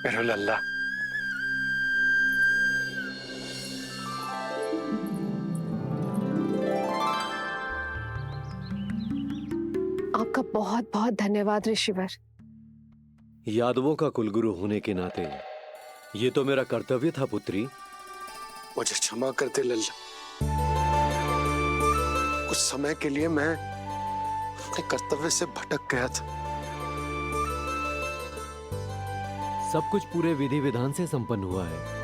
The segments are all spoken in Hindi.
मेरा लल्ला। आपका बहुत बहुत धन्यवाद ऋषिवर। यादवों का कुलगुरु होने के नाते ये तो मेरा कर्तव्य था पुत्री। मुझे क्षमा कर दे लल्ला। कुछ समय के लिए मैं अपने कर्तव्य से भटक गया था। सब कुछ पूरे विधि विधान से संपन्न हुआ है।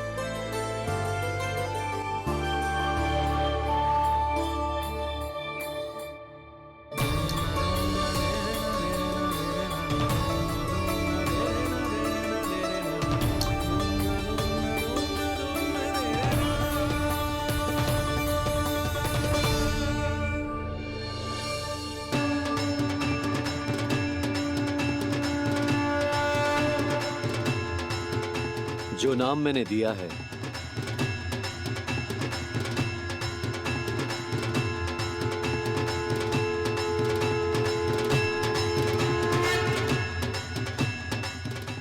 जो नाम मैंने दिया है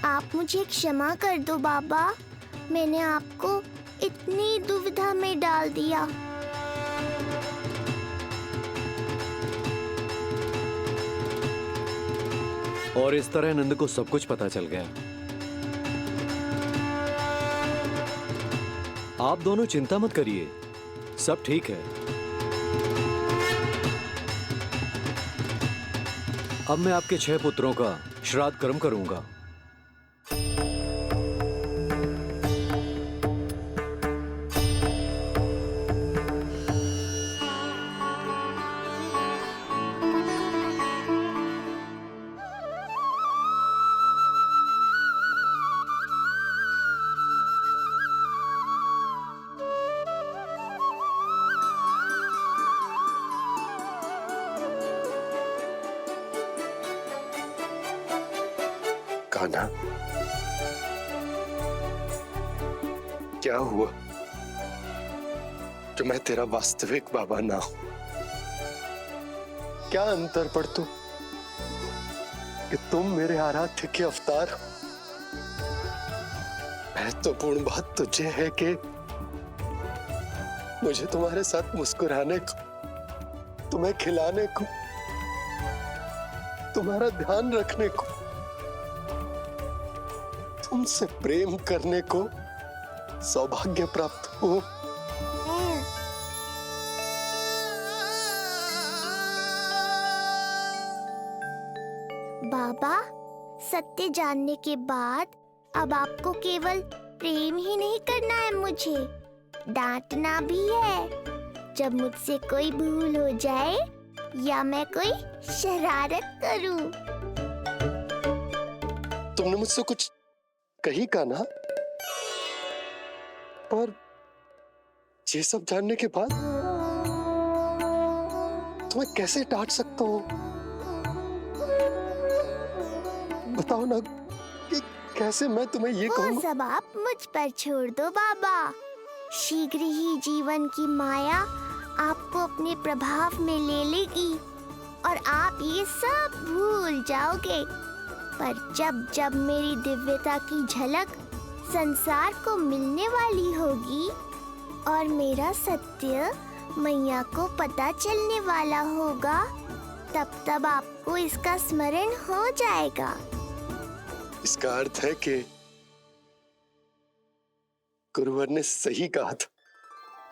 आप मुझे क्षमा कर दो बाबा, मैंने आपको इतनी दुविधा में डाल दिया। और इस तरह नंद को सब कुछ पता चल गया। आप दोनों चिंता मत करिए, सब ठीक है। अब मैं आपके 6 पुत्रों का श्राद्ध कर्म करूंगा। कान्हा, क्या हुआ जो मैं तेरा वास्तविक बाबा ना हूं? क्या अंतर पड़ तू कि तुम मेरे आराध्य के अवतार हो? महत्वपूर्ण बात तुझे है कि मुझे तुम्हारे साथ मुस्कुराने को, तुम्हें खिलाने को, तुम्हारा ध्यान रखने को, तुमसे प्रेम करने को सौभाग्य प्राप्त हो। बाबा, सत्य जानने के बाद अब आपको केवल प्रेम ही नहीं करना है, मुझे डांटना भी है जब मुझसे कोई भूल हो जाए या मैं कोई शरारत करूं। तुमने मुझसे कुछ कही कान्हा, पर ये सब जानने के बाद तुम्हें कैसे डांट सकता हूँ? बताओ ना कि कैसे मैं तुम्हें ये वो कहूँ? सब आप मुझ पर छोड़ दो बाबा। शीघ्र ही जीवन की माया आपको अपने प्रभाव में ले लेगी और आप ये सब भूल जाओगे। पर जब जब मेरी दिव्यता की झलक संसार को मिलने वाली होगी और मेरा सत्य मैया को पता चलने वाला होगा, तब तब आपको इसका स्मरण हो जाएगा। इसका अर्थ है कि गुरुवर ने सही कहा था।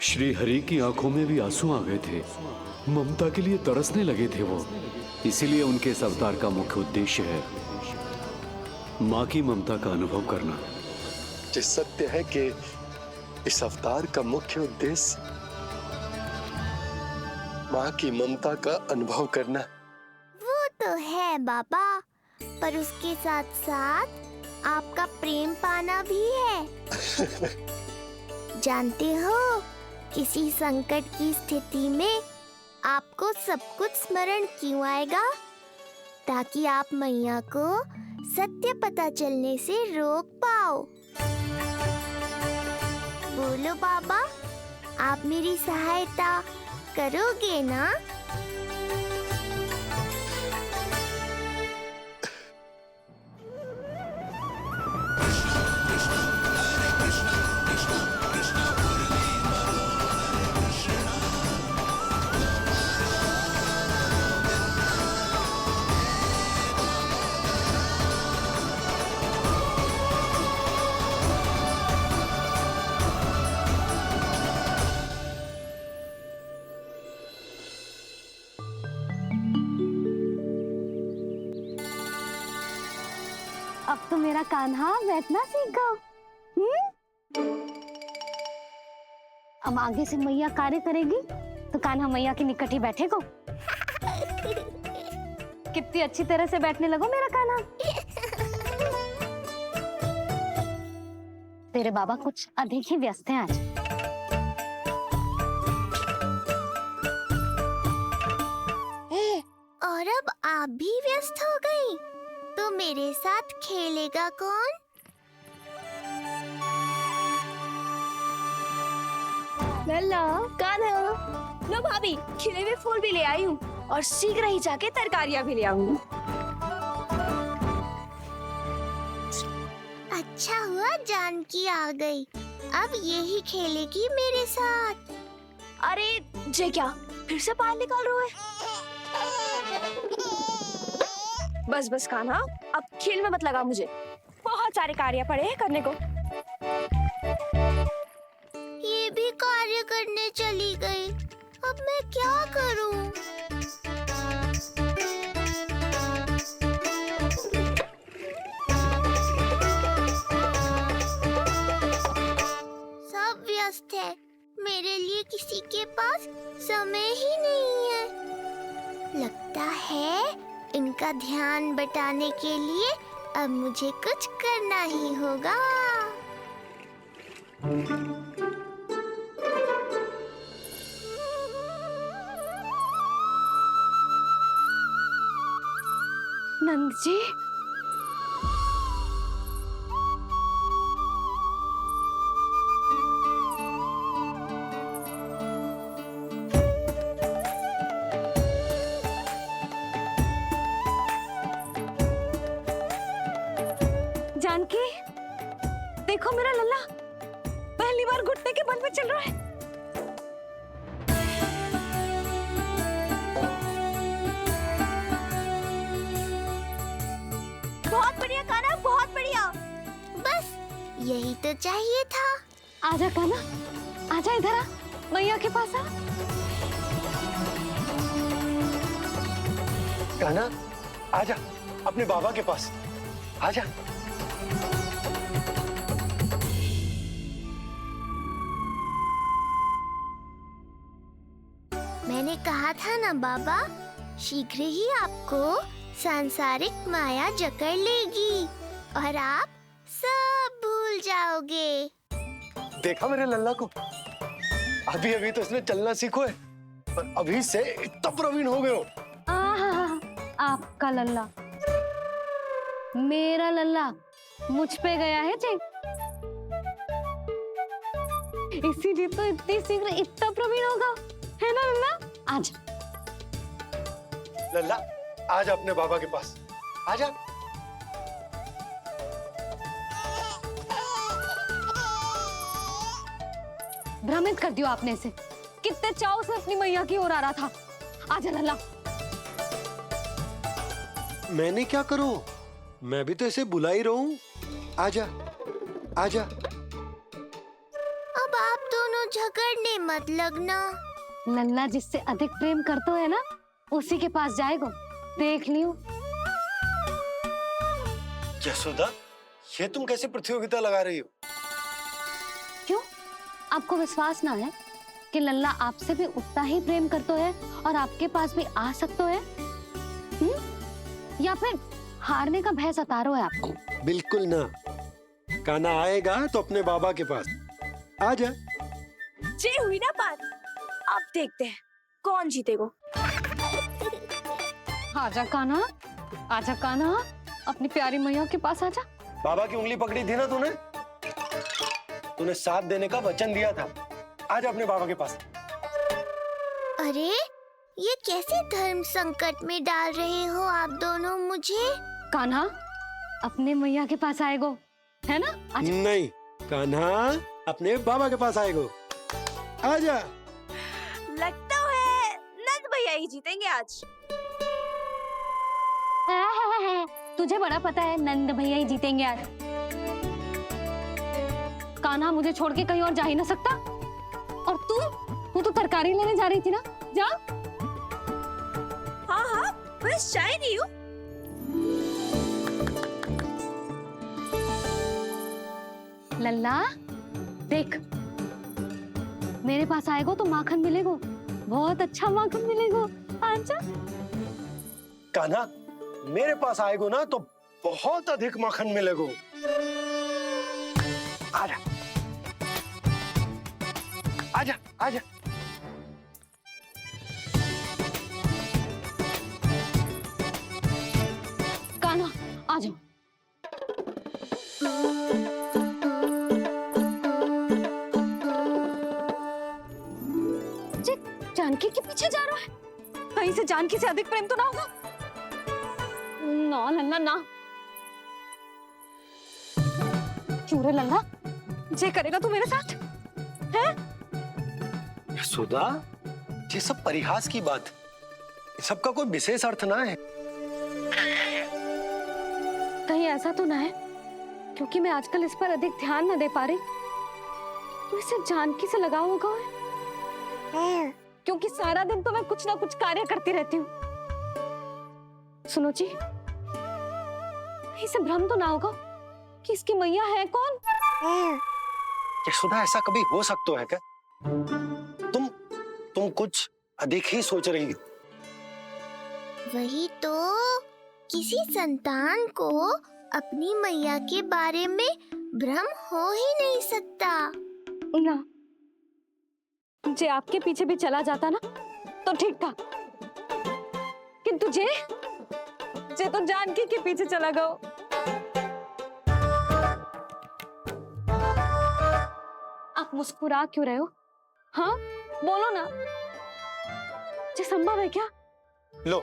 श्री हरि की आंखों में भी आंसू आ गए थे। ममता के लिए तरसने लगे थे वो। इसीलिए उनके इस अवतार का मुख्य उद्देश्य है माँ की ममता का अनुभव करना। जो सत्य है कि इस अवतार का मुख्य उद्देश्य माँ की ममता का अनुभव करना। वो तो है बाबा, पर उसके साथ साथ आपका प्रेम पाना भी है। जानते हो, किसी संकट की स्थिति में आपको सब कुछ स्मरण क्यों आएगा? ताकि आप मैया को सत्य पता चलने से रोक पाओ। बोलो बाबा, आप मेरी सहायता करोगे ना? तो मेरा कान्हा बैठना सीख गया। अब आगे से मैया कार्य करेगी तो कान्हा मैया के निकट ही बैठेगा। कितनी अच्छी तरह से बैठने लगो मेरा कान्हा। तेरे बाबा कुछ अधिक ही व्यस्त हैं आज। और अब आप भी व्यस्त हो गई, तो मेरे साथ खेलेगा कौन? लल्ला, कान्हा, लो भाभी, खिले हुए फूल भी ले आई हूँ और शीघ्र ही जाके तरकारियाँ भी ले आऊंगी। अच्छा हुआ जानकी आ गई, अब यही खेलेगी मेरे साथ। अरे जे क्या फिर से बाहर निकाल रहे हो? बस बस कान्हा, अब खेल में मत लगा मुझे, बहुत सारे कार्य पड़े हैं करने को। ये भी कार्य करने चली गई, अब मैं क्या करूं? सब व्यस्त है, मेरे लिए किसी के पास समय ही नहीं है। लगता है इनका ध्यान बटाने के लिए अब मुझे कुछ करना ही होगा। नंद जी, जानकी, देखो मेरा लल्ला पहली बार घुटने के बल पे चल रहा है। बहुत बढ़िया कान्हा, बहुत बढ़िया। बस यही तो चाहिए था। आजा कान्हा, आजा इधर आ, मैया के पास आ। कान्हा, आजा अपने बाबा के पास, आजा। मैंने कहा था ना बाबा, शीघ्र ही आपको सांसारिक माया जकड़ लेगी और आप सब भूल जाओगे। देखा मेरे लल्ला को, अभी अभी तो इसने चलना सीखो है, पर अभी से इतना प्रवीण हो गए हो। आपका लल्ला, मेरा लल्ला मुझ पे गया है जी, इसीलिए तो इतनी शीघ्र इतना प्रवीण होगा, है ना लल्ला? आज लल्ला, आजा अपने बाबा के पास, आजा। भ्रमित कर दियो आपने इसे, कितने चाव से अपनी मैया की ओर आ रहा था। आजा लल्ला। मैंने क्या करूं, मैं भी तो इसे बुला ही रहा हूं। आजा, आजा। अब आप दोनों झगड़ने मत लगना। लल्ला जिससे अधिक प्रेम करते है ना, उसी के पास जाएगा, देख लियो। यशोदा, ये तुम कैसे प्रतियोगिता लगा रही हो? क्यों, आपको विश्वास ना है कि लल्ला आपसे भी उतना ही प्रेम करते है और आपके पास भी आ सकते है? या फिर हारने का भय सता रहा है आपको? बिल्कुल ना, कान्हा आएगा तो अपने बाबा के पास। आजा। जे हुई ना बात, अब देखते हैं कौन जीतेगा। आजा कान्हा, आजा कान्हा, अपनी प्यारी मैया के पास आजा। बाबा की उंगली पकड़ी थी ना तूने, तूने साथ देने का वचन दिया था। आजा अपने बाबा के पास। अरे ये कैसे धर्म संकट में डाल रहे हो आप दोनों मुझे? कान्हा अपने मैया के पास आएगो, है ना? आजा। नहीं, कान्हा अपने बाबा के पास आएगो। आजा। लगता है नंद भैया ही जीतेंगे आज। तुझे बड़ा पता है नंद भैया ही जीतेंगे आज। कान्हा मुझे छोड़ के कहीं और जा ही ना सकता। और तू तो तरकारी लेने जा रही थी ना, जा। हाँ हाँ, बस जा ही नहीं हूँ। लल्ला देख, मेरे पास आएगो तो माखन मिलेगो, बहुत अच्छा माखन मिलेगो। आजा। कान्हा, मेरे पास आएगो ना तो बहुत अधिक माखन मिलेगो। आजा आजा आजा। कान्हा आ जाओ। जानकी के पीछे जा रहा है, कहीं से जानकी से अधिक प्रेम तो ना होगा? ना लल्ला ना। क्यों रे लल्ला, जे करेगा तू मेरे साथ है? यशोदा, ये सब परिहास की बात, सबका कोई विशेष अर्थ ना है। कहीं ऐसा तो ना है क्योंकि मैं आजकल इस पर अधिक ध्यान न दे पा रही तो इसे जानकी से लगाव होगा है? क्योंकि सारा दिन तो मैं कुछ ना कुछ कार्य करती रहती हूँ। सुनो जी, इसे भ्रम तो ना होगा कि इसकी मैया है कौन? यशोदा, ऐसा कभी हो सकता है क्या? तुम कुछ अधिक ही सोच रही हो। वही तो, किसी संतान को अपनी मैया के बारे में भ्रम हो ही नहीं सकता। ना, जे आपके पीछे भी चला जाता ना तो ठीक था, किंतु जे तो जानकी के पीछे चला गया। आप मुस्कुरा क्यों रहे हो? हाँ बोलो ना, ये संभव है क्या? लो,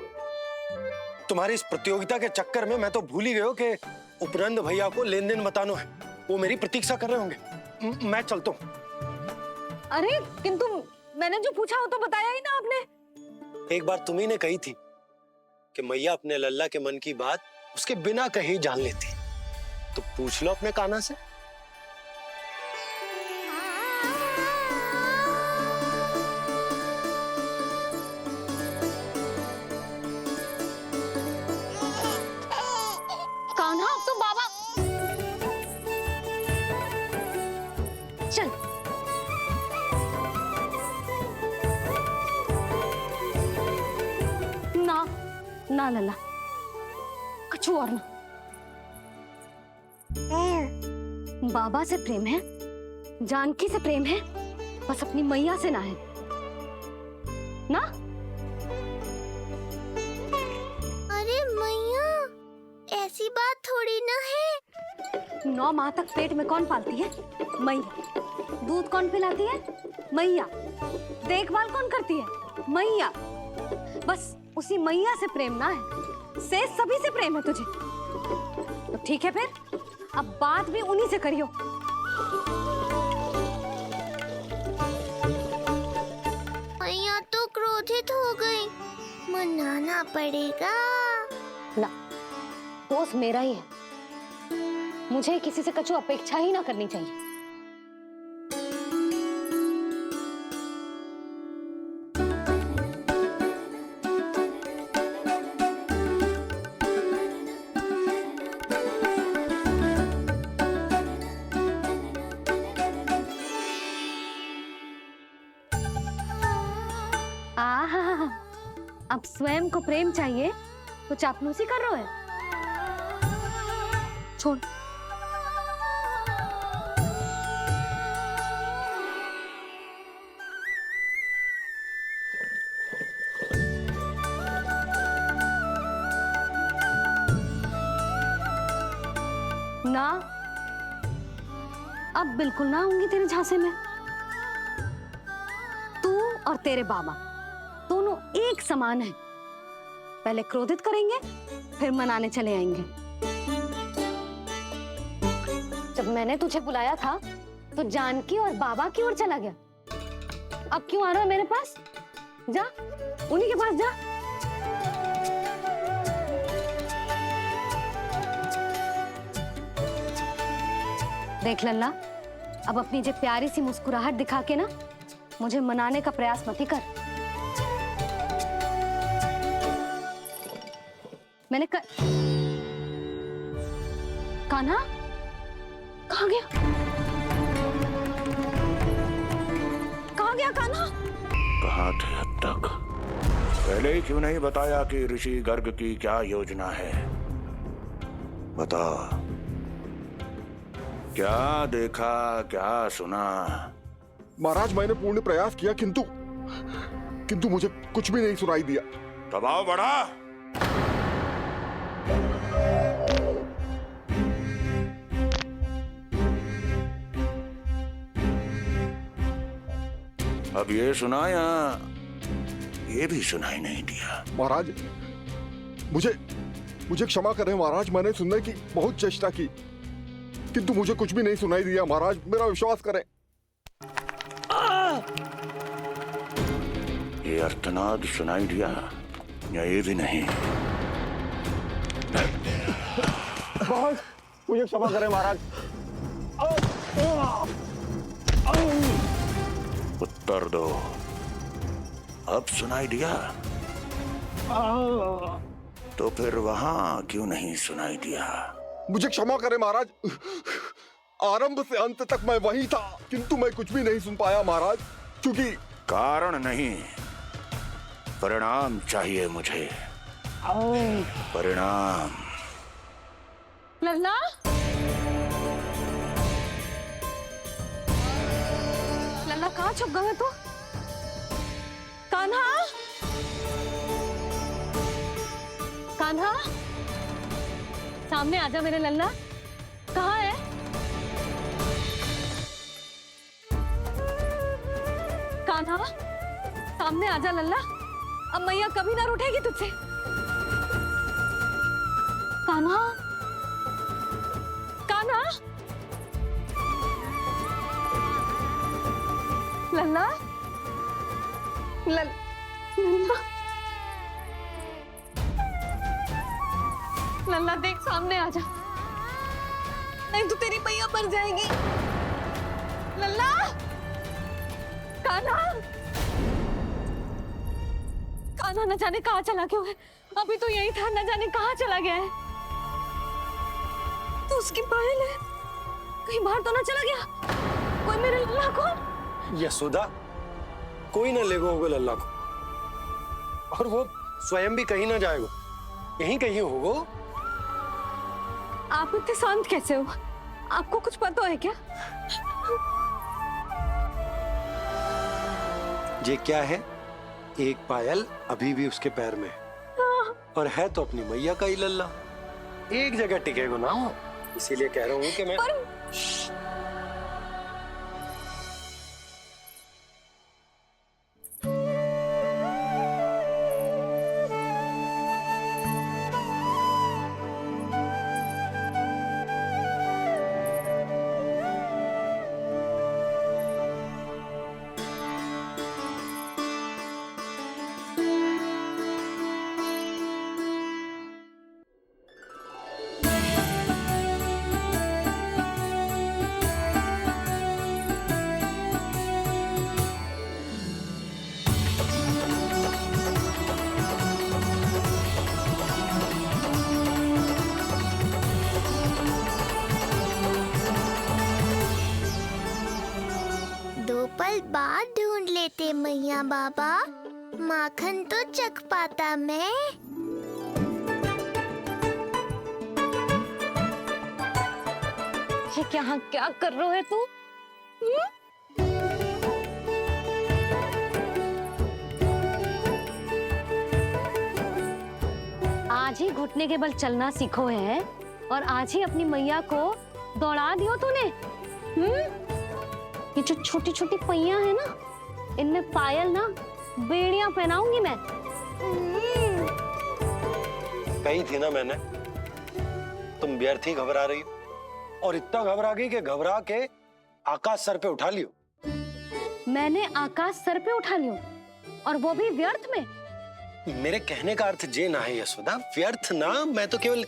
तुम्हारी इस प्रतियोगिता के चक्कर में मैं तो भूल ही गया कि उपनंद भैया को लेन देन बताना है। वो मेरी प्रतीक्षा कर रहे होंगे। मैं चलता हूँ। अरे किंतु मैंने जो पूछा वो तो बताया ही ना आपने। एक बार तुम्ही ने कही थी कि मैया अपने लल्ला के मन की बात उसके बिना कहीं जान लेती, तो पूछ लो अपने कान्हा से। कान्हा, अब तो बाबा चल। ना लल्ला, कछु और ना। बाबा से प्रेम है, जानकी से प्रेम है, बस अपनी मैया से ना है ना। अरे मैया, ऐसी बात थोड़ी ना है। 9 माह तक पेट में कौन पालती है? मैया। दूध कौन पिलाती है? मैया। देखभाल कौन करती है? मैया। बस उसी मैया से प्रेम ना है, से सभी से प्रेम है तुझे। तो ठीक है फिर, अब बात भी उन्हीं से करियो। मैया तो क्रोधित हो गई, मनाना पड़ेगा। ना, दोस्त मेरा ही है, मुझे किसी से कछु अपेक्षा ही ना करनी चाहिए। आहा, अब स्वयं को प्रेम चाहिए तो चापलूसी कर रहे हो? छोड़। ना, अब बिल्कुल ना आऊंगी तेरे झांसे में। तू और तेरे बाबा दोनों एक समान हैं। पहले क्रोधित करेंगे, फिर मनाने चले आएंगे। जब मैंने तुझे बुलाया था तो जानकी और बाबा की ओर चला गया। अब क्यों आ रहा है मेरे पास? जा, उन्हीं के पास जा। देख लल्ला, अब अपनी जे प्यारी सी मुस्कुराहट दिखा के ना मुझे मनाने का प्रयास मत ही कर। मैंने कान्हा कहाँ गया? गया कान्हा? कहाँ थे अब तक? पहले ही क्यों नहीं बताया कि ऋषि गर्ग की क्या योजना है? बता, क्या देखा, क्या सुना? महाराज मैंने पूर्ण प्रयास किया किंतु मुझे कुछ भी नहीं सुनाई दिया। दबाव बढ़ा। अब ये सुना या ये भी सुनाई नहीं दिया? महाराज मुझे क्षमा करें महाराज, मैंने सुनने की बहुत चेष्टा की किंतु मुझे कुछ भी नहीं सुनाई दिया। महाराज मेरा विश्वास करें। ये अर्थनाद सुनाई दिया या ये भी नहीं? बहुत मुझे क्षमा करें महाराज। उत्तर दो, अब सुनाई दिया? तो फिर वहां क्यों नहीं सुनाई दिया? मुझे क्षमा करें महाराज, आरंभ से अंत तक मैं वहीं था किंतु मैं कुछ भी नहीं सुन पाया महाराज, क्योंकि कारण नहीं, परिणाम चाहिए मुझे। परिणाम। लल्ला, लल्ला कहाँ छुप गए तू? कान्हा, कान्हा, सामने आजा मेरे लल्ला। कहाँ है? कान्हा, सामने आजा लल्ला। अब मैया कभी ना रूठेगी तुझसे। कान्हा, कान्हा, लल्ला, लल्ला, लल्ला देख सामने आ जा, नहीं तो तेरी मैया मर जाएगी। लल्ला, कान्हा, कान्हा न जाने कहाँ चला गया है। अभी तो यही था, न जाने कहाँ चला गया है। तो उसकी पायल है, कहीं बाहर तो ना चला गया? कोई मेरे लल्ला को? यशोदा, कोई ना लेगो होगा लल्ला को, और वो स्वयं भी कहीं ना जाएगा, यहीं कहीं होगो। आप इतने शांत कैसे हो? आपको कुछ पता है क्या? ये क्या है? एक पायल अभी भी उसके पैर में है, और है तो अपनी मैया का ही लल्ला। एक जगह टिकेगा ना, इसीलिए कह रहा हूँ कि मैं पल बाद ढूंढ लेते मैया बाबा, माखन तो चख पाता मैं। ये क्या क्या कर रहे हो तू? आज ही घुटने के बल चलना सीखो है और आज ही अपनी मैया को दौड़ा दियो तूने। ये जो छोटी छोटी पहिया है ना, इनमें पायल ना बेड़ियां पहनाऊंगी मैं। कही थी ना मैंने, तुम व्यर्थ ही घबरा रही हो, और इतना घबरा गई कि घबरा के आकाश सर पे उठा लियो। मैंने आकाश सर पे उठा लियो, और वो भी व्यर्थ में? मेरे कहने का अर्थ जे ना है यशोदा, व्यर्थ ना, मैं तो केवल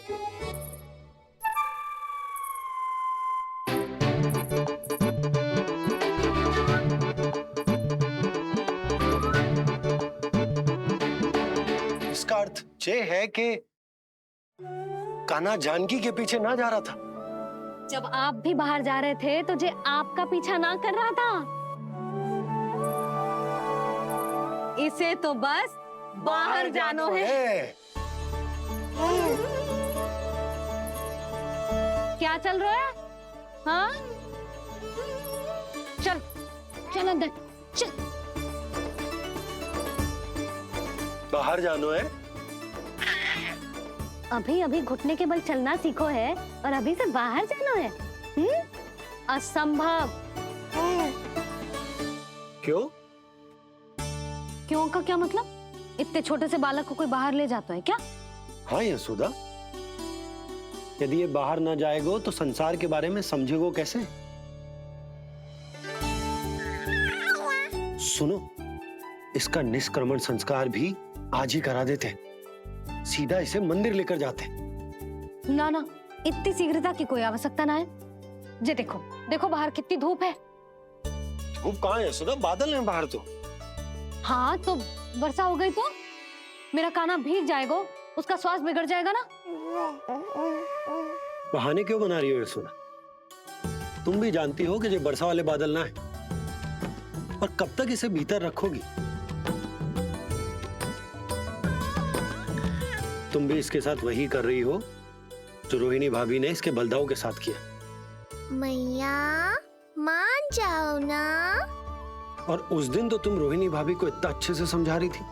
इसका अर्थ ये है कि कान्हा जानकी के पीछे ना जा रहा था। जब आप भी बाहर जा रहे थे तो जे आपका पीछा ना कर रहा था। इसे तो बस बाहर जानो है। क्या चल रहा है? हाँ, चल चल अंदर चल। बाहर जानो है। अभी अभी घुटने के बल चलना सीखो है और अभी से बाहर जाना है? असंभव। क्यों? क्यों का क्या मतलब? इतने छोटे से बालक को कोई बाहर ले जाता है क्या? हाँ यशोदा, यदि ये बाहर ना जाएगो तो संसार के बारे में समझेगो कैसे? सुनो, इसका निष्क्रमण संस्कार भी आज ही करा देते, सीधा इसे मंदिर लेकर जाते। ना ना, इतनी शीघ्रता की कोई आवश्यकता ना है। जे देखो देखो बाहर कितनी धूप है। धूप कहाँ है यशोदा? बादल हैं बाहर तो। हाँ तो वर्षा हो गई तो मेरा काना भीग जाएगा, उसका स्वास्थ्य बिगड़ जाएगा ना। बहाने क्यों बना रही हो यशोदा? तुम भी जानती हो कि ये वर्षा वाले बादल ना है, और कब तक इसे भीतर रखोगी? तुम भी इसके साथ वही कर रही हो जो रोहिणी भाभी ने इसके बलदाऊ के साथ किया। मैया मान जाओ ना। और उस दिन तो तुम रोहिणी भाभी को इतना अच्छे से समझा रही थी,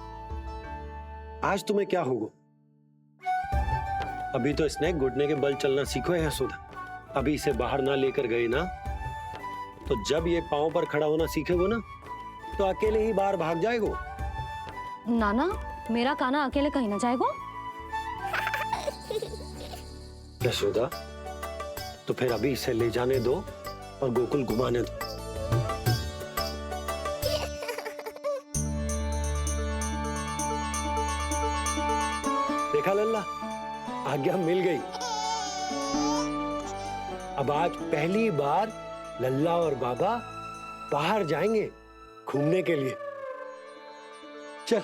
आज तुम्हें क्या होगा? अभी तो इसने घुटने के बल चलना सीखो है यशोदा। अभी इसे बाहर ना लेकर गए ना, तो जब ये पांव पर खड़ा होना सीखेगो ना, तो अकेले ही बाहर भाग जाएगो। नाना, मेरा काना अकेले कहीं ना जाएगा। यशोदा, तो फिर अभी इसे ले जाने दो और गोकुल घुमाने दो। देखा लल्ला, आज्ञा मिल गई। अब आज पहली बार लल्ला और बाबा बाहर जाएंगे घूमने के लिए। चल,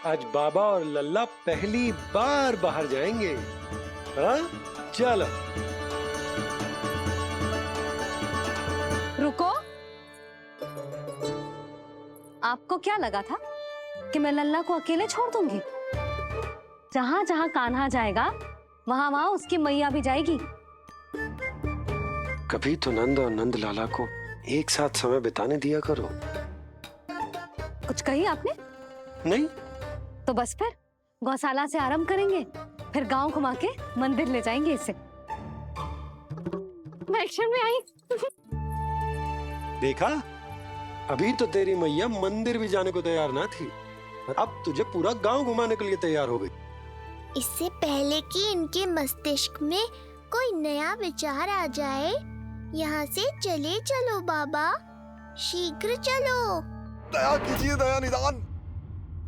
आज बाबा और लल्ला पहली बार बाहर जाएंगे। हाँ, चलो। रुको, आपको क्या लगा था कि मैं लल्ला को अकेले छोड़ दूंगी? जहां जहां कान्हा जाएगा वहां वहां उसकी मैया भी जाएगी। कभी तो नंद और नंद लाला को एक साथ समय बिताने दिया करो। कुछ कही आपने? नहीं? तो बस फिर गौशाला से आरंभ करेंगे, फिर गांव घुमा के मंदिर ले जाएंगे इसे। मैं एक्शन में आई। देखा, अभी तो तेरी मैया मंदिर भी जाने को तैयार ना थी, और अब तुझे पूरा गांव घुमाने के लिए तैयार हो गई। इससे पहले कि इनके मस्तिष्क में कोई नया विचार आ जाए, यहाँ से चले चलो बाबा, शीघ्र चलो। दया कीजिए, दया निदान,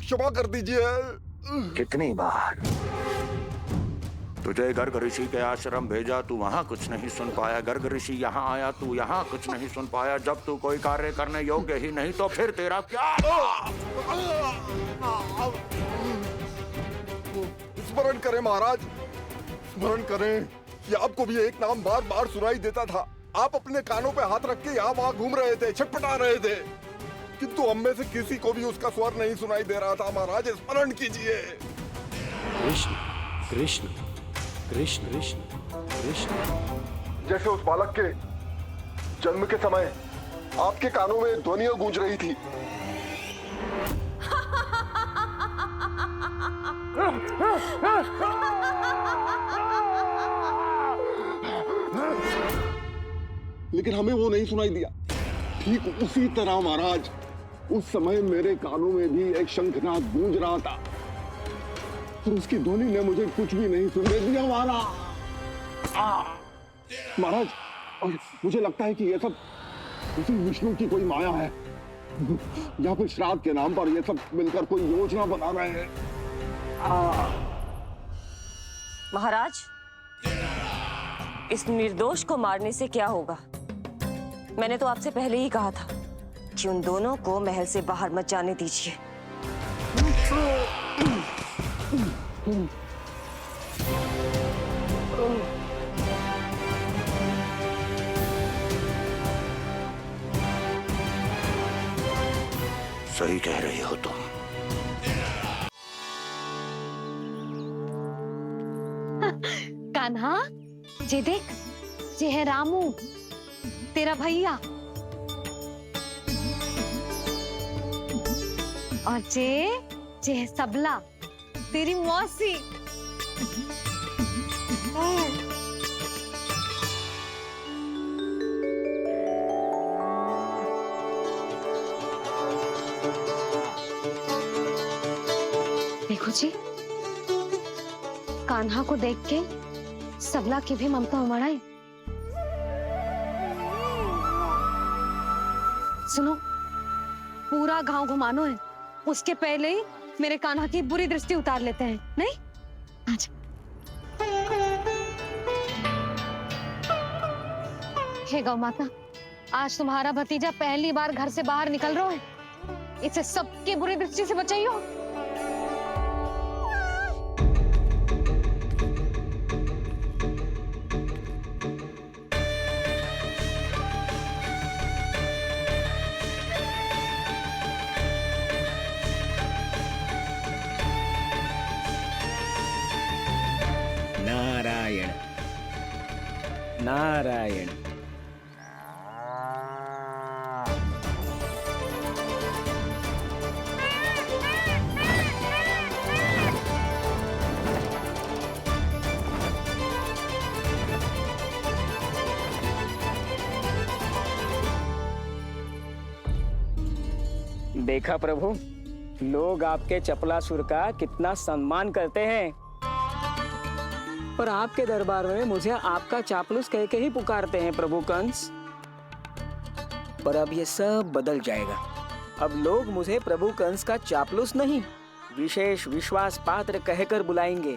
क्षमा कर दीजिए। कितनी बार तुझे गर्ग ऋषि के आश्रम भेजा, तू वहाँ कुछ नहीं सुन पाया। गर्ग ऋषि यहाँ आया, तू यहाँ कुछ नहीं सुन पाया। जब तू कोई कार्य करने योग्य ही नहीं, तो फिर तेरा क्या? स्मरण करें महाराज, स्मरण करें कि आपको भी एक नाम बार बार सुनाई देता था। आप अपने कानों पे हाथ रख के यहाँ वहाँ घूम रहे थे, छटपटा रहे थे, किंतु हम में से किसी को भी उसका स्वर नहीं सुनाई दे रहा था। महाराज, स्मरण कीजिए। कृष्ण कृष्ण कृष्ण कृष्ण कृष्ण। जैसे उस बालक के जन्म के समय आपके कानों में ध्वनियां गूंज रही थी। लेकिन हमें वो नहीं सुनाई दिया। ठीक उसी तरह महाराज, उस समय मेरे कानों में भी एक शंखनाद गूंज रहा था, और उसकी ध्वनि ने मुझे कुछ भी नहीं सुनने दिया। महाराज, और मुझे लगता है कि ये सब उसी विष्णु की कोई माया है, या फिर श्राद्ध के नाम पर ये सब मिलकर कोई योजना बना रहे हैं। महाराज, इस निर्दोष को मारने से क्या होगा? मैंने तो आपसे पहले ही कहा था कि उन दोनों को महल से बाहर मत जाने दीजिए। सही कह रही हो तुम। कान्हा, ये देख, ये है रामू, तेरा भैया। और ये है सबला, तेरी मौसी। देखो जी, कान्हा को देख के सबला की भी ममता उमड़ आई। सुनो, पूरा गांव घुमानो है, उसके पहले ही मेरे कान्हा की बुरी दृष्टि उतार लेते हैं, नहीं? अच्छा। हे गौ माता, आज तुम्हारा भतीजा पहली बार घर से बाहर निकल रहा है, इसे सबकी बुरी दृष्टि से बचाइयो। नारायण नारायण। देखा प्रभु, लोग आपके चपलासुर का कितना सम्मान करते हैं, पर आपके दरबार में मुझे आपका चापलूस कह के ही पुकारते हैं प्रभु कंस। पर अब ये सब बदल जाएगा। अब लोग मुझे प्रभु कंस का चापलूस नहीं, विशेष विश्वास पात्र कहकर बुलाएंगे।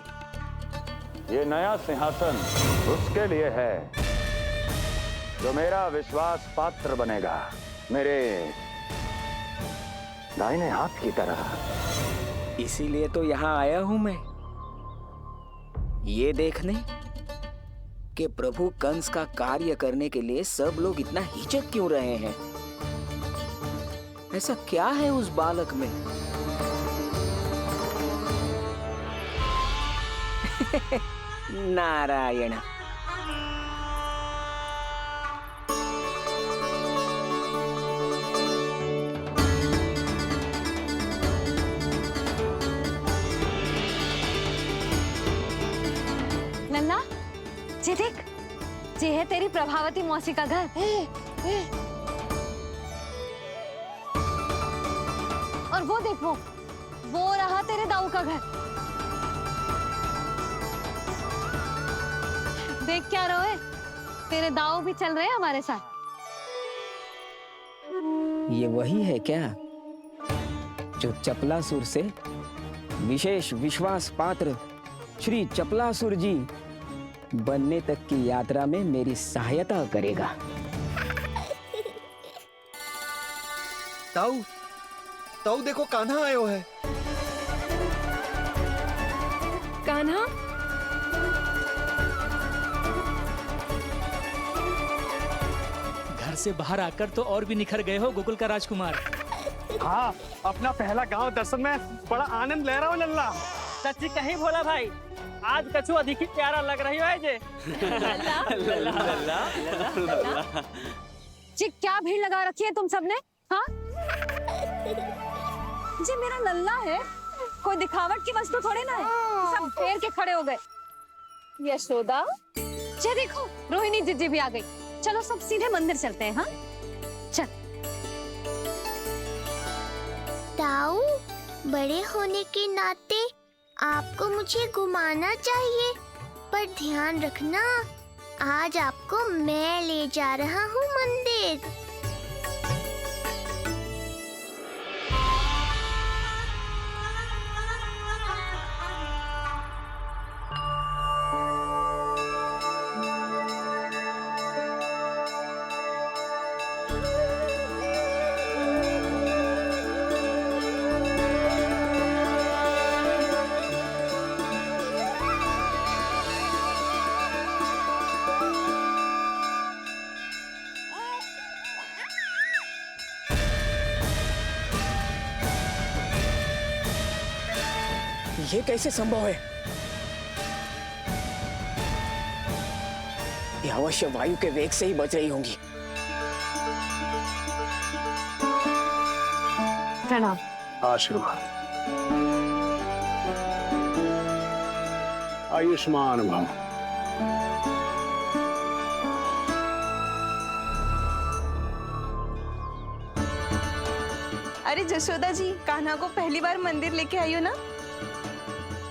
ये नया सिंहासन उसके लिए है जो मेरा विश्वास पात्र बनेगा, मेरे दाहिने हाथ की तरह। इसीलिए तो यहाँ आया हूं मैं, ये देखने कि प्रभु कंस का कार्य करने के लिए सब लोग इतना हिचक क्यों रहे हैं। ऐसा क्या है उस बालक में? नारायण। नन्ना, ये देख, ये है तेरी प्रभावती मौसी का घर। और वो देखो, वो रहा तेरे दाऊ का घर। देख क्या रोए, तेरे दाऊ भी चल रहे हैं हमारे साथ। ये वही है क्या जो चपलासुर से विशेष विश्वास पात्र श्री चपलासुर जी बनने तक की यात्रा में मेरी सहायता करेगा? ताऊ, ताऊ देखो कान्हा आयो है। कान्हा, घर से बाहर आकर तो और भी निखर गए हो गोकुल का राजकुमार। हाँ, अपना पहला गांव दर्शन में बड़ा आनंद ले रहा हूँ लल्ला। सच्ची कहीं भोला भाई, आज कछु अधिक ही प्यारा लग रही है जे। जी क्या भीड़ लगा रखी है तुम सबने? हाँ, जी मेरा लल्ला है, कोई दिखावट की वस्तु थोड़ी ना है। सब फेर के खड़े हो गए। यशोदा, ये देखो रोहिणी जीजी भी आ गई। चलो सब सीधे मंदिर चलते हैं। हाँ चल। ताऊ, बड़े होने के नाते आपको मुझे घुमाना चाहिए, पर ध्यान रखना, आज आपको मैं ले जा रहा हूँ मंदिर। ये कैसे संभव है? अवश्य वायु के वेग से ही बच रही होंगी। प्रणाम। आशीर्वाद। आयुष्मान भव। अरे जशोदा जी, कान्हा को पहली बार मंदिर लेके आई हो ना?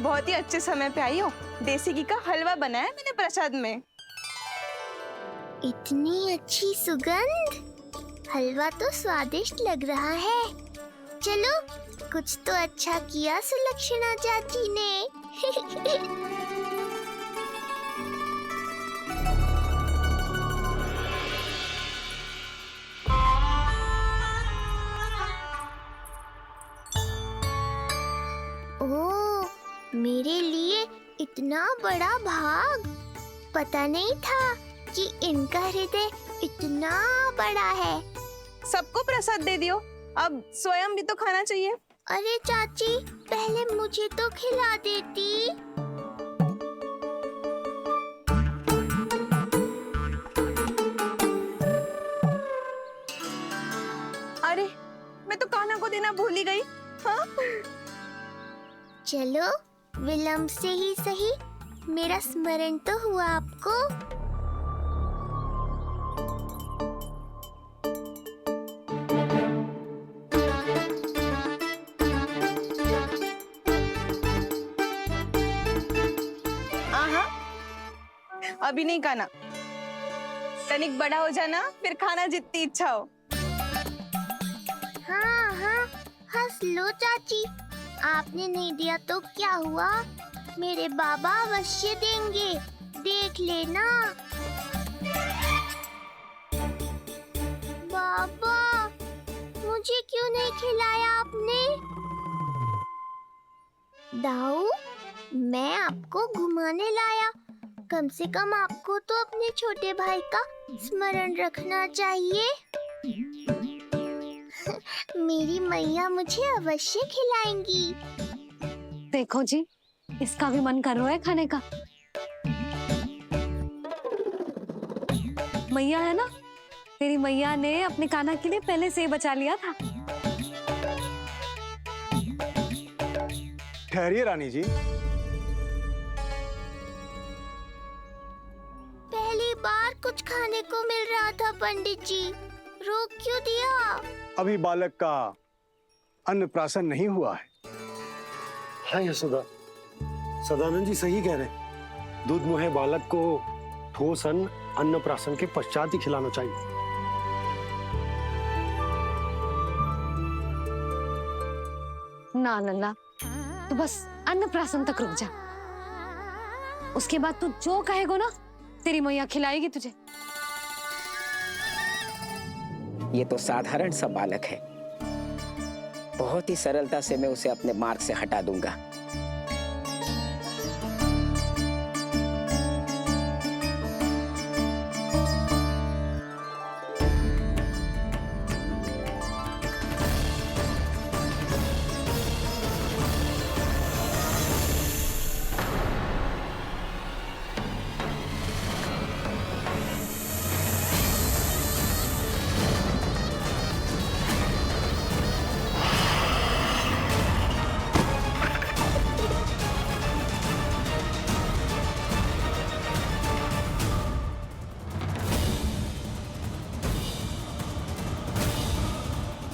बहुत ही अच्छे समय पे आई हो। देसी घी का हलवा बनाया मैंने प्रसाद में। इतनी अच्छी सुगंध, हलवा तो स्वादिष्ट लग रहा है। चलो, कुछ तो अच्छा किया सुलक्षणा चाची ने। ओह, मेरे लिए इतना बड़ा भाग। पता नहीं था कि इनका हृदय इतना बड़ा है। सबको प्रसाद दे दियो, अब स्वयं भी तो खाना चाहिए। अरे चाची, पहले मुझे तो खिला देती। अरे, मैं तो कान्हा को देना भूल ही गई। हाँ? चलो, विलंब से ही सही, मेरा स्मरण तो हुआ आपको। आहा, अभी नहीं खाना, तनिक बड़ा हो जाना, फिर खाना जितनी इच्छा हो। हाँ हाँ, हंस लो चाची। आपने नहीं दिया तो क्या हुआ, मेरे बाबा अवश्य देंगे, देख लेना। बाबा, मुझे क्यों नहीं खिलाया आपने? दाऊ, मैं आपको घुमाने लाया, कम से कम आपको तो अपने छोटे भाई का स्मरण रखना चाहिए। मेरी मैया मुझे अवश्य खिलाएंगी। देखो जी, इसका भी मन कर रहा है खाने का। मैया है ना, तेरी मैया ने अपने कान्हा के लिए पहले से ही बचा लिया था। ठहरिए रानी जी। पहली बार कुछ खाने को मिल रहा था पंडित जी, रोक क्यों दिया? अभी बालक का अन्नप्राशन नहीं हुआ है। हाँ यशोदा, सदानंद जी सही कह रहे। दूध मुहे बालक को ठोस अन्न अन्नप्राशन के पश्चात ही खिलाना चाहिए। ना लल्ला, तू बस अन्नप्राशन तक रुक जा, उसके बाद तू जो कहेगो ना, तेरी मैया खिलाएगी तुझे। ये तो साधारण सा बालक है, बहुत ही सरलता से मैं उसे अपने मार्ग से हटा दूंगा।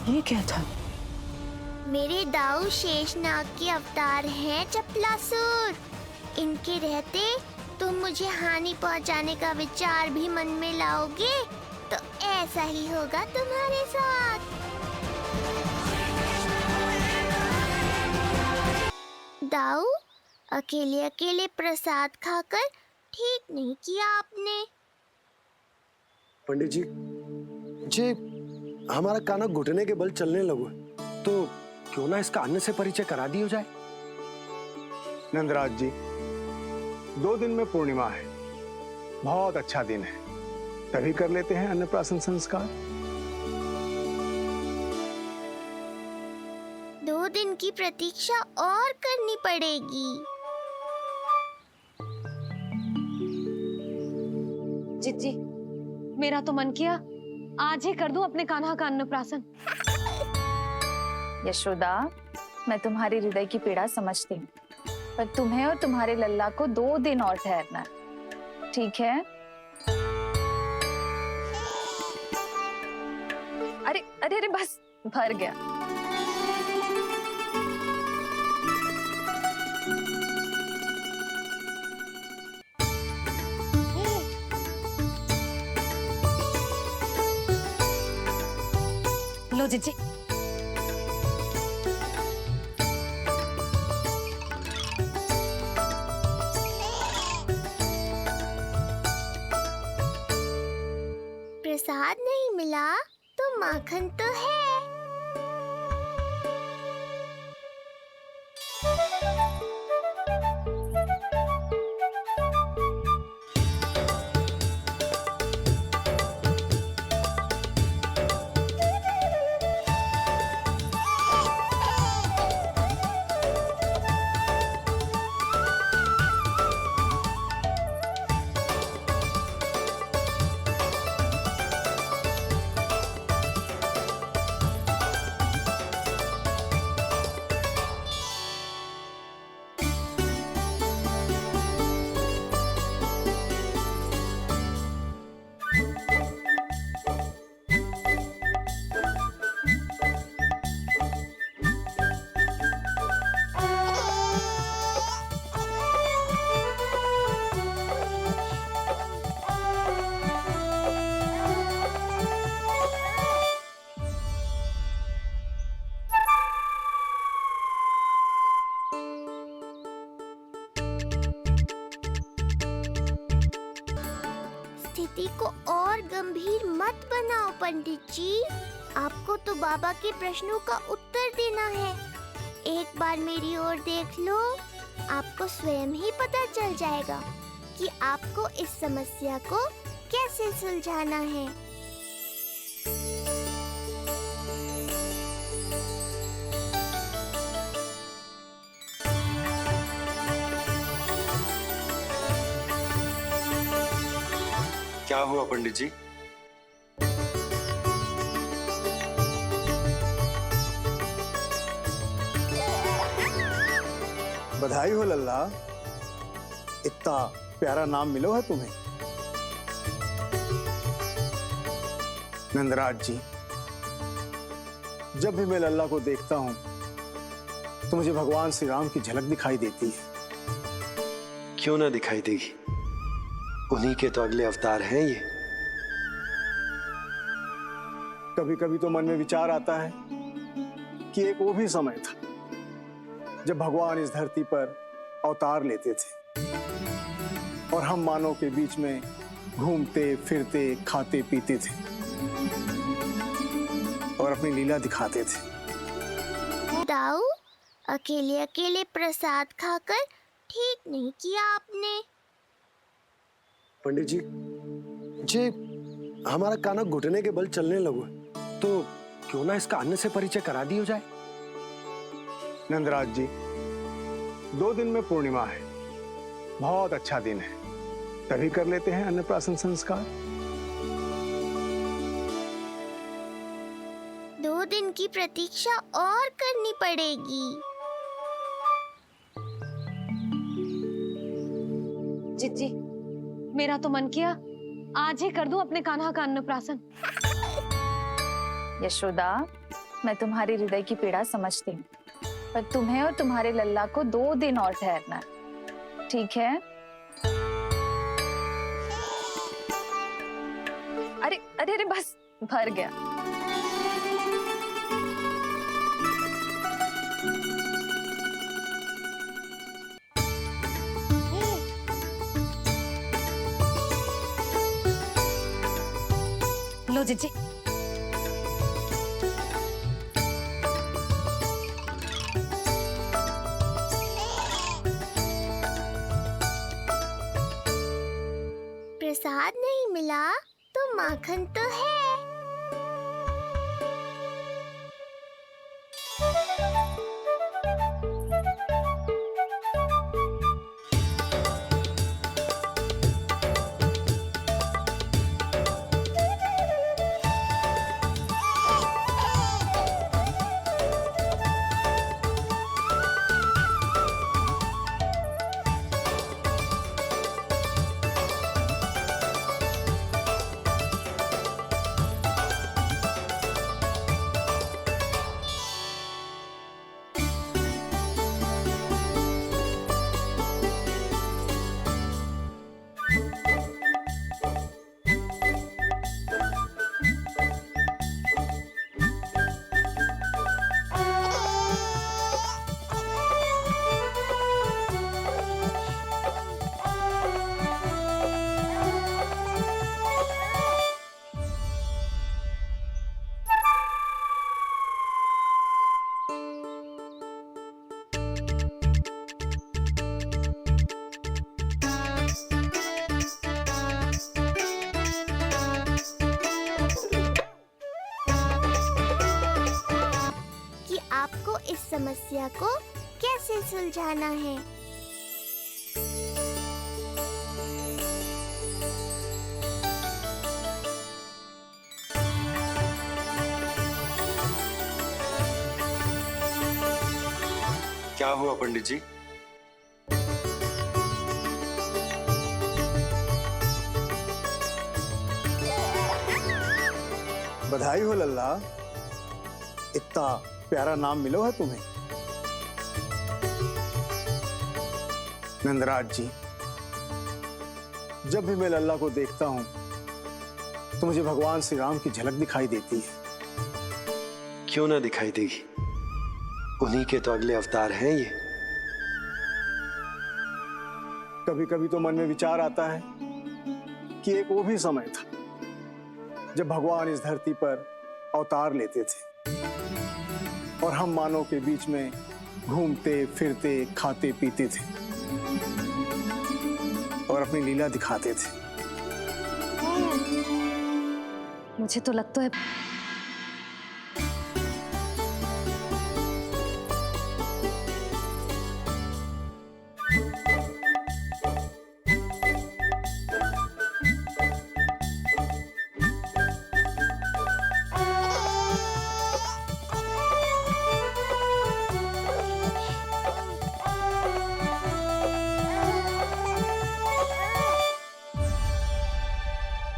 ये क्या था? मेरे दाऊ शेषनाग के अवतार हैं चपलासुर। इनके रहते तुम मुझे हानि पहुंचाने का विचार भी मन में लाओगे तो ऐसा ही होगा तुम्हारे साथ। दाऊ, अकेले अकेले प्रसाद खाकर ठीक नहीं किया आपने। पंडित जी, जे हमारा कान्हा घुटने के बल चलने लगो, तो क्यों ना इसका अन्न से परिचय करा दिया जाए। नंदराज जी, 2 दिन में पूर्णिमा है, बहुत अच्छा दिन है, तभी कर लेते हैं अन्नप्राशन संस्कार। 2 दिन की प्रतीक्षा और करनी पड़ेगी। जीत जी, मेरा तो मन किया आज ही कर दूं अपने कान्हा का अन्नप्राशन। यशोदा, मैं तुम्हारी हृदय की पीड़ा समझती हूँ, पर तुम्हें और तुम्हारे लल्ला को 2 दिन और ठहरना है, ठीक है? अरे अरे अरे, बस भर गया। लो जीजी। प्रसाद नहीं मिला तो माखन तो है। स्थिति को और गंभीर मत बनाओ पंडित जी। आपको तो बाबा के प्रश्नों का उत्तर देना है। एक बार मेरी ओर देख लो, आपको स्वयं ही पता चल जाएगा कि आपको इस समस्या को कैसे सुलझाना है। क्या हुआ पंडित जी? बधाई हो लल्ला, इतना प्यारा नाम मिलो है तुम्हें। नंदराज जी, जब भी मैं लल्ला को देखता हूं तो मुझे भगवान श्री राम की झलक दिखाई देती है। क्यों ना दिखाई देगी, उन्हीं के तो अगले अवतार हैं ये। कभी कभी तो मन में विचार आता है कि एक वो भी समय था जब भगवान इस धरती पर अवतार लेते थे और हम मानव के बीच में घूमते फिरते खाते पीते थे और अपनी लीला दिखाते थे। दाऊ, अकेले अकेले प्रसाद खाकर ठीक नहीं किया आपने। पंडित जी, जे हमारा कान्हा घुटने के बल चलने लगो है, तो क्यों ना इसका अन्न से परिचय करा दिया जाए। नंदराज जी, 2 दिन में पूर्णिमा है, बहुत अच्छा दिन है, तभी कर लेते हैं अन्नप्राशन संस्कार। 2 दिन की प्रतीक्षा और करनी पड़ेगी। जीजी, मेरा तो मन किया आज ही कर दूं अपने कान्हा का अन्नप्राशन। यशोदा, मैं तुम्हारी हृदय की पीड़ा समझती हूँ, पर तुम्हें और तुम्हारे लल्ला को 2 दिन और ठहरना है, ठीक है? अरे अरे अरे, बस भर गया। लो जीजी। प्रसाद नहीं मिला तो माखन तो है। को इस समस्या को कैसे सुलझाना है। क्या हुआ पंडित जी? बधाई हो लल्ला, इतना प्यारा नाम मिलो है तुम्हें। नंदराज जी, जब भी मैं लल्ला को देखता हूं तो मुझे भगवान श्री राम की झलक दिखाई देती है। क्यों ना दिखाई देगी, उन्हीं के तो अगले अवतार हैं ये। कभी कभी तो मन में विचार आता है कि एक वो भी समय था जब भगवान इस धरती पर अवतार लेते थे और हम मानव के बीच में घूमते फिरते खाते पीते थे और अपनी लीला दिखाते थे। मुझे तो लगता है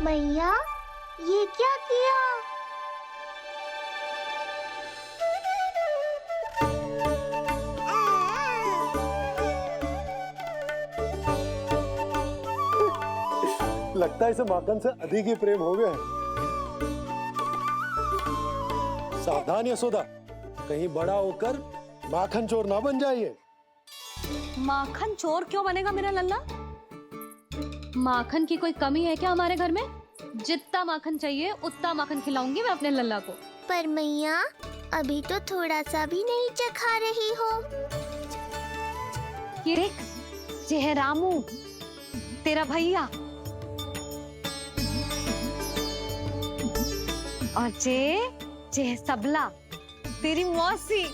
मैया, ये क्या किया? लगता है इसे माखन से अधिक ही प्रेम हो गया है। सावधान यशोदा, कहीं बड़ा होकर माखन चोर ना बन जाइए। माखन चोर क्यों बनेगा मेरा लल्ला? माखन की कोई कमी है क्या हमारे घर में? जितना माखन चाहिए उतना माखन खिलाऊंगी मैं अपने लल्ला को। पर मैया, अभी तो थोड़ा सा भी नहीं चखा रही हो। ये देख, ये है रामू, तेरा भैया, और ये है सबला, तेरी मौसी।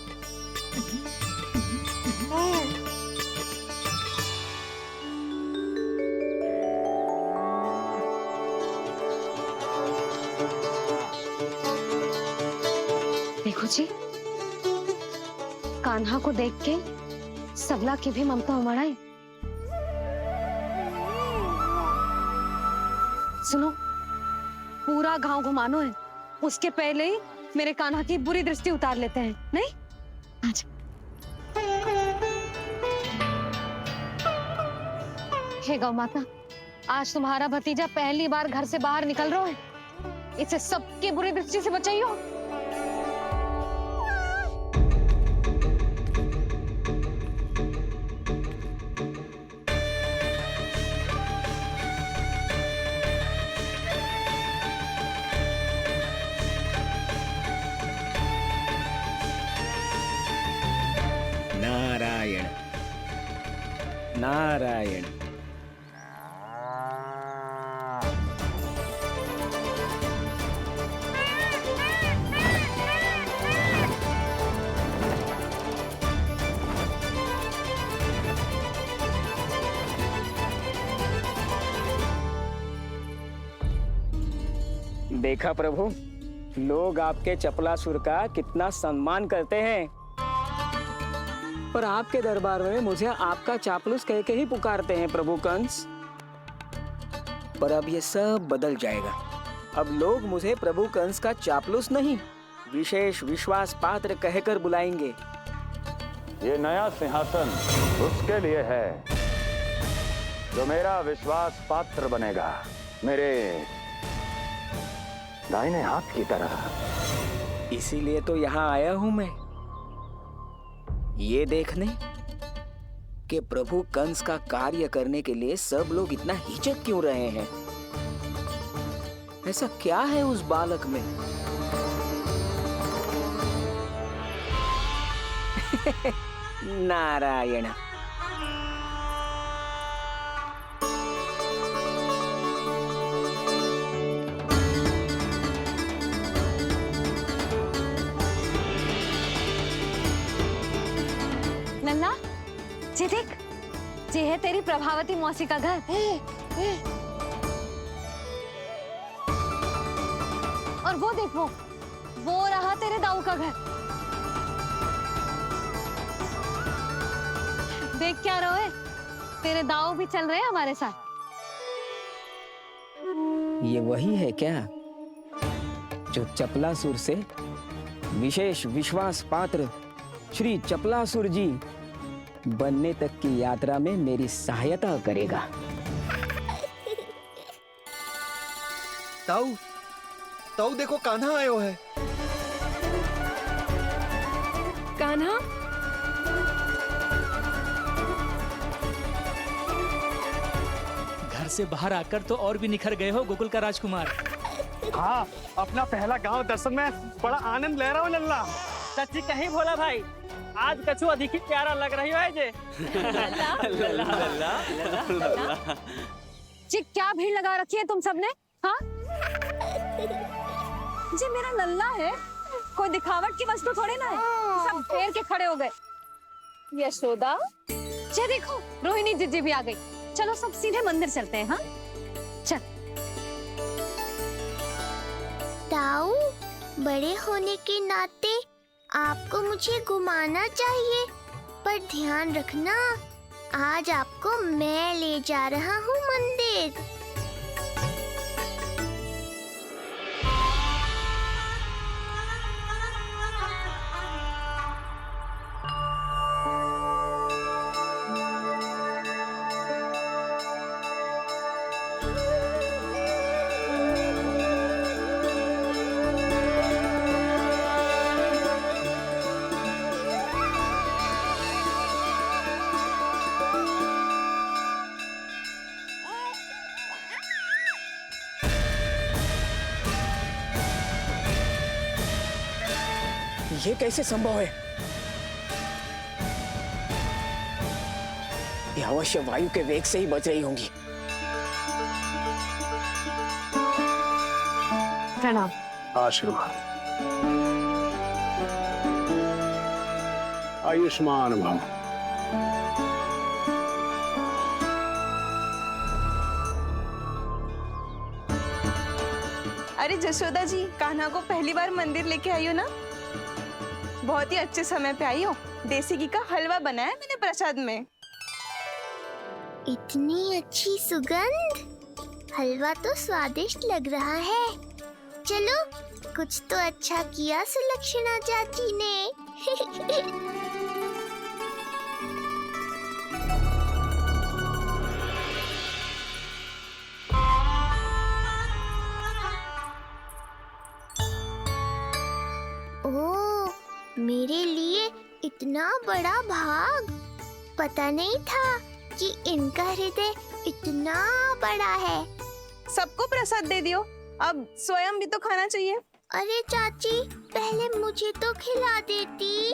देखो जी, कान्हा को देख के सबला की भी ममता उमड़ आई। सुनो, पूरा गांव घुमानो है, उसके पहले ही मेरे कान्हा की बुरी दृष्टि उतार लेते हैं, नहीं? अच्छा। हे गौ माता, आज तुम्हारा भतीजा पहली बार घर से बाहर निकल रहा है, इसे सबकी बुरी दृष्टि से बचाइयो। नारायण नारायण। देखा प्रभु, लोग आपके चपलासुर का कितना सम्मान करते हैं, पर आपके दरबार में मुझे आपका चापलूस कह के ही पुकारते हैं प्रभु कंस। पर अब ये सब बदल जाएगा। अब लोग मुझे प्रभु कंस का चापलूस नहीं, विशेष विश्वास पात्र कहकर बुलाएंगे। ये नया सिंहासन उसके लिए है जो मेरा विश्वास पात्र बनेगा, मेरे दाहिने हाथ की तरह। इसीलिए तो यहाँ आया हूं मैं, ये देखने कि प्रभु कंस का कार्य करने के लिए सब लोग इतना हिचक क्यों रहे हैं। ऐसा क्या है उस बालक में? नारायण। जी देख, ये है तेरी प्रभावती मौसी का घर। और वो देखो, वो रहा तेरे दाऊ का घर। देख क्या रोए, तेरे दाऊ भी चल रहे हैं हमारे साथ। ये वही है क्या जो चपलासुर से विशेष विश्वास पात्र श्री चपलासुर जी बनने तक की यात्रा में मेरी सहायता करेगा? ताऊ, ताऊ देखो कान्हा आयो है। कान्हा, घर से बाहर आकर तो और भी निखर गए हो गोकुल का राजकुमार। हाँ, अपना पहला गांव दर्शन में बड़ा आनंद ले रहा हूँ लल्ला। सच्ची कहीं भोला भाई, आज कछु अधिक ही प्यारा लग रही है जे। जी क्या भीड़ लगा रखी है तुम सबने? हाँ जी मेरा लल्ला है, कोई दिखावट की वस्तु थोड़ी ना है। सब फेर के खड़े हो गए। यशोदा, ये देखो रोहिणी जीजी भी आ गई। चलो सब सीधे मंदिर चलते हैं। हाँ चल। ताऊ, बड़े होने के नाते आपको मुझे घुमाना चाहिए, पर ध्यान रखना आज आपको मैं ले जा रहा हूँ मंदिर। ये कैसे संभव है? ये अवश्य वायु के वेग से ही बच रही होंगी। प्रणाम। आशीर्वाद। आयुष्मान भव। अरे जशोदा जी, कान्हा को पहली बार मंदिर लेके आई हो ना? बहुत ही अच्छे समय पे आई हो। देसी घी का हलवा बनाया मैंने प्रसाद में। इतनी अच्छी सुगंध, हलवा तो स्वादिष्ट लग रहा है। चलो, कुछ तो अच्छा किया सुलक्षणा चाची ने। ओह, मेरे लिए इतना बड़ा भाग। पता नहीं था कि इनका हृदय इतना बड़ा है। सबको प्रसाद दे दियो, अब स्वयं भी तो खाना चाहिए। अरे चाची, पहले मुझे तो खिला देती।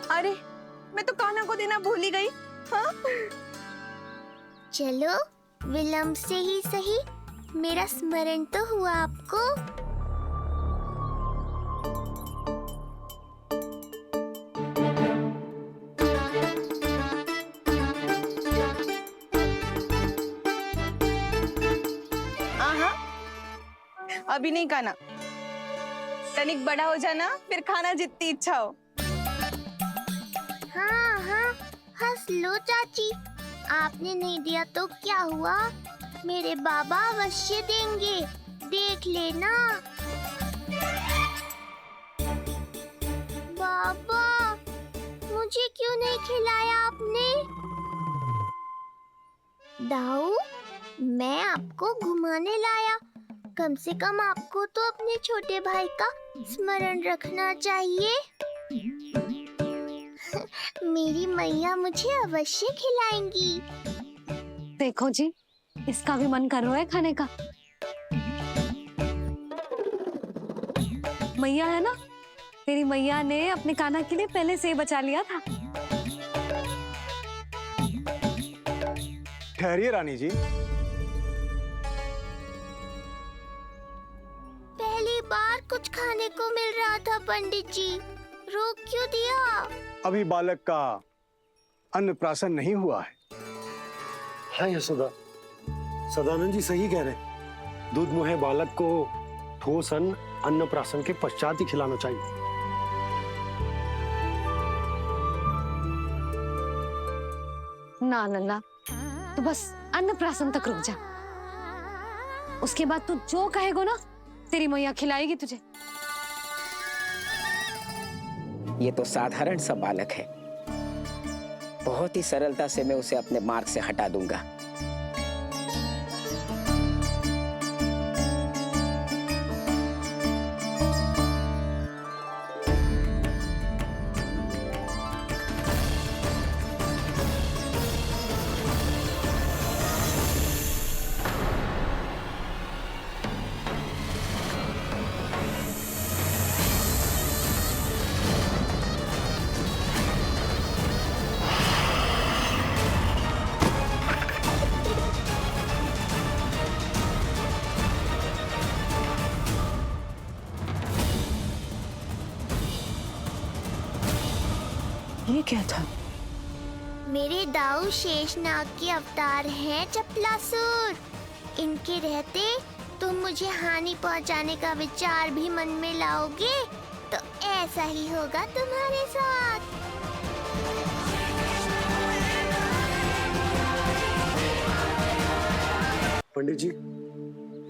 अरे, मैं तो कान्हा को देना भूल ही गई। हाँ? चलो, विलंब से ही सही, मेरा स्मरण तो हुआ आपको। अभी नहीं खाना, तनिक बड़ा हो जाना, फिर खाना जितनी इच्छा हो। हाँ हाँ, हंस लो चाची। आपने नहीं दिया तो क्या हुआ, मेरे बाबा अवश्य देंगे, देख लेना। बाबा, मुझे क्यों नहीं खिलाया आपने? दाऊ, मैं आपको घुमाने लाया, कम से कम आपको तो अपने छोटे भाई का स्मरण रखना चाहिए। मेरी मैया मुझे अवश्य खिलाएंगी। देखो जी, इसका भी मन कर रहा है खाने का। मैया है ना, तेरी मैया ने अपने कान्हा के लिए पहले से ही बचा लिया था। ठहरिए रानी जी। को मिल रहा था पंडित जी, रोक क्यों दिया? अभी बालक का अन्नप्राशन नहीं हुआ है। हाँ यशोदा, सदानंद जी सही कह रहे। दूध मुहे बालक को ठोस अन्न अन्नप्राशन के पश्चात ही खिलाना चाहिए। ना लल्ला, तू बस अन्नप्राशन तक रुक जा। उसके बाद तू जो कहेगो ना, तेरी मैया खिलाएगी तुझे। ये तो साधारण सा बालक है, बहुत ही सरलता से मैं उसे अपने मार्ग से हटा दूंगा। ये क्या था? मेरे दाऊ शेषनाग के अवतार हैं चपलासुर। इनके रहते तुम मुझे हानि पहुंचाने का विचार भी मन में लाओगे तो ऐसा ही होगा तुम्हारे साथ। पंडित जी,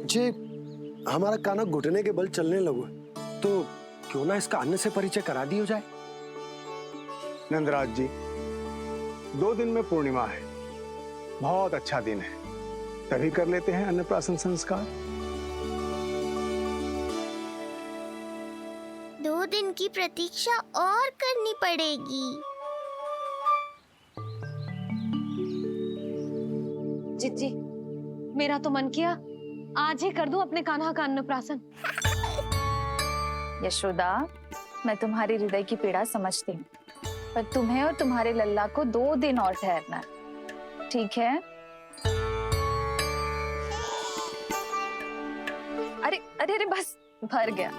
जे हमारा काना घुटने के बल चलने लगो तो क्यों ना इसका अन्न से परिचय करा दिया जाए। नंदराज जी, 2 दिन में पूर्णिमा है, बहुत अच्छा दिन है, तभी कर लेते हैं अन्नप्राशन संस्कार। 2 दिन की प्रतीक्षा और करनी पड़ेगी। जिज्जी, मेरा तो मन किया आज ही कर दूं अपने कान्हा का अन्नप्राशन। यशोदा, मैं तुम्हारी हृदय की पीड़ा समझती हूँ, पर तुम्हें और तुम्हारे लल्ला को 2 दिन और ठहरना है, ठीक है? अरे अरे अरे, बस भर गया।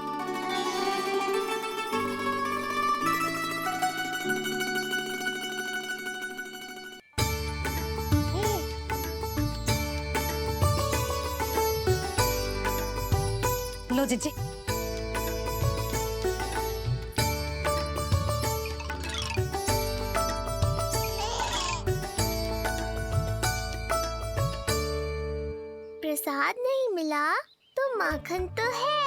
लो जिज्जी। प्रसाद नहीं मिला तो माखन तो है।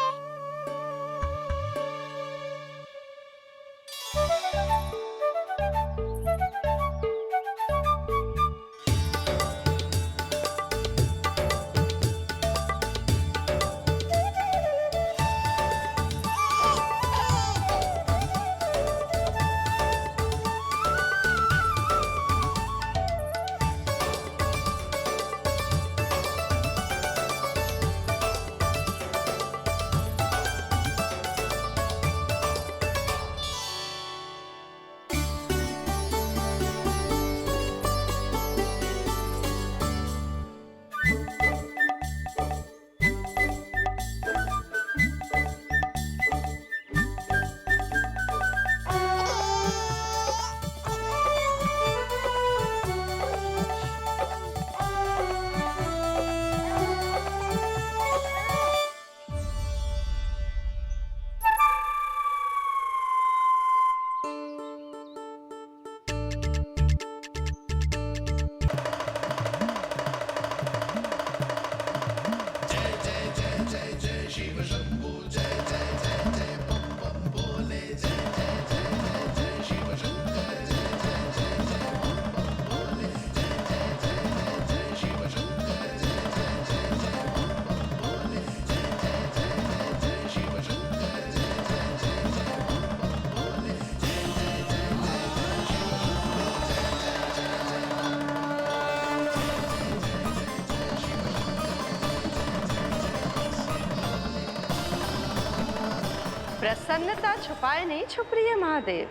प्रसन्नता छुपाए नहीं छुप रही है महादेव।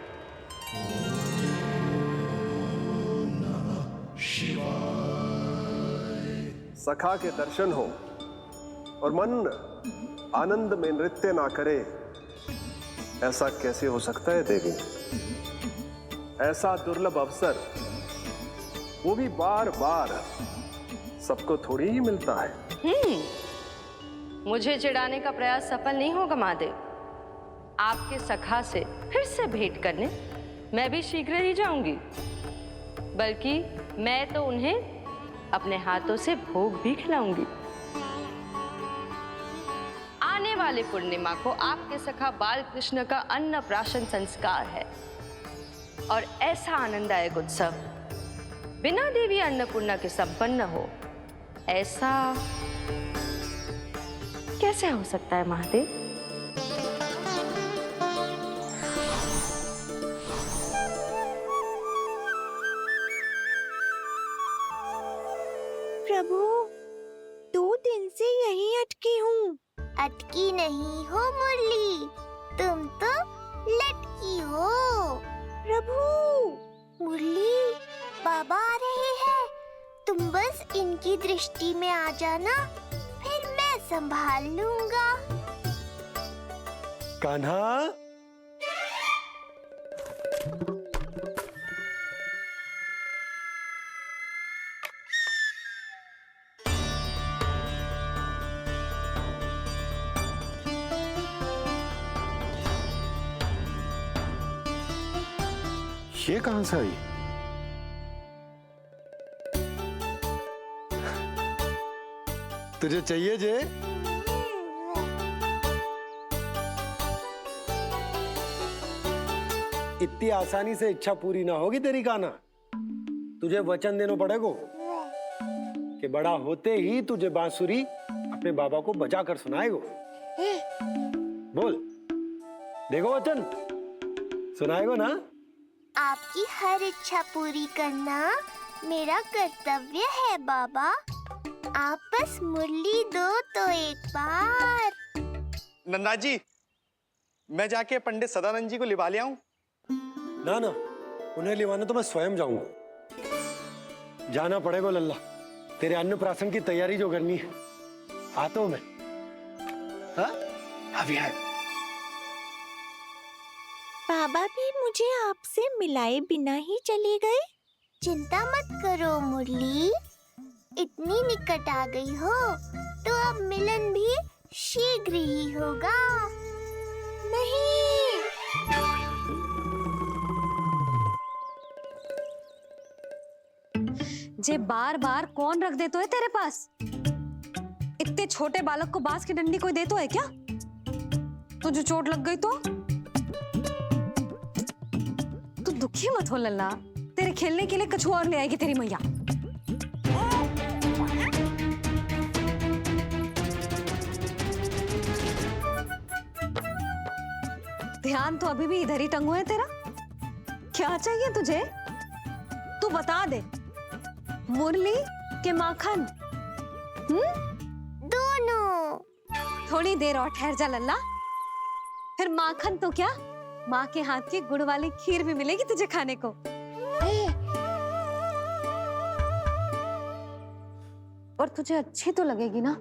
सखा के दर्शन हो और मन आनंद में नृत्य ना करे ऐसा कैसे हो सकता है देवी? ऐसा दुर्लभ अवसर, वो भी बार बार, सबको थोड़ी ही मिलता है। मुझे चिढ़ाने का प्रयास सफल नहीं होगा महादेव। आपके सखा से फिर से भेंट करने मैं भी शीघ्र ही जाऊंगी, बल्कि मैं तो उन्हें अपने हाथों से भोग भी खिलाऊंगी। आने वाले पूर्णिमा को आपके सखा बाल कृष्ण का अन्नप्राशन संस्कार है, और ऐसा आनंददायक उत्सव बिना देवी अन्नपूर्णा के संपन्न हो, ऐसा कैसे हो सकता है महादेव? प्रभु, 2 दिन से यहीं अटकी हूँ। अटकी नहीं हो मुरली, तुम तो लटकी हो। प्रभु, मुरली, बाबा आ रहे हैं। तुम बस इनकी दृष्टि में आ जाना, फिर मैं संभाल लूंगा। कान्हा, ये कहां से आई? तुझे चाहिए जे? इतनी आसानी से इच्छा पूरी ना होगी तेरी कान्हा। तुझे वचन देना पड़ेगा कि बड़ा होते ही तुझे बांसुरी अपने बाबा को बजा कर सुनाएगा। बोल, देखो वचन सुनाएगा ना? आपकी हर इच्छा पूरी करना मेरा कर्तव्य है बाबा। आप बस मुरली दो तो एक बार। नन्ना जी, मैं जाके पंडित सदानंद जी को लिवा ले आऊं? ना ना, उन्हें लिवाने तो मैं स्वयं जाऊंगा। जाना पड़ेगा लल्ला, तेरे अन्नप्राशन की तैयारी जो करनी है। आता हूं मैं। हाँ? अभी आए। बाबा भी मुझे आपसे मिलाए बिना ही चले गए। चिंता मत करो मुरली, इतनी निकट आ गई हो तो अब मिलन भी शीघ्र ही होगा। नहीं, जे बार बार कौन रख दे तो है तेरे पास? इतने छोटे बालक को बांस की डंडी कोई दे तो है क्या? तुझे चोट लग गई तो? तू दुखी मत हो लल्ला, तेरे खेलने के लिए कछुआ और ले आएगी तेरी मैया। ध्यान तो अभी भी इधर ही टंगू है तेरा। क्या चाहिए तुझे? तू बता दे, मुरली के माखन? दोनों। थोड़ी देर और ठहर जा लल्ला, फिर माखन तो क्या, माँ के हाथ की गुड़ वाली खीर भी मिलेगी तुझे खाने को। और तुझे अच्छी तो लगेगी ना?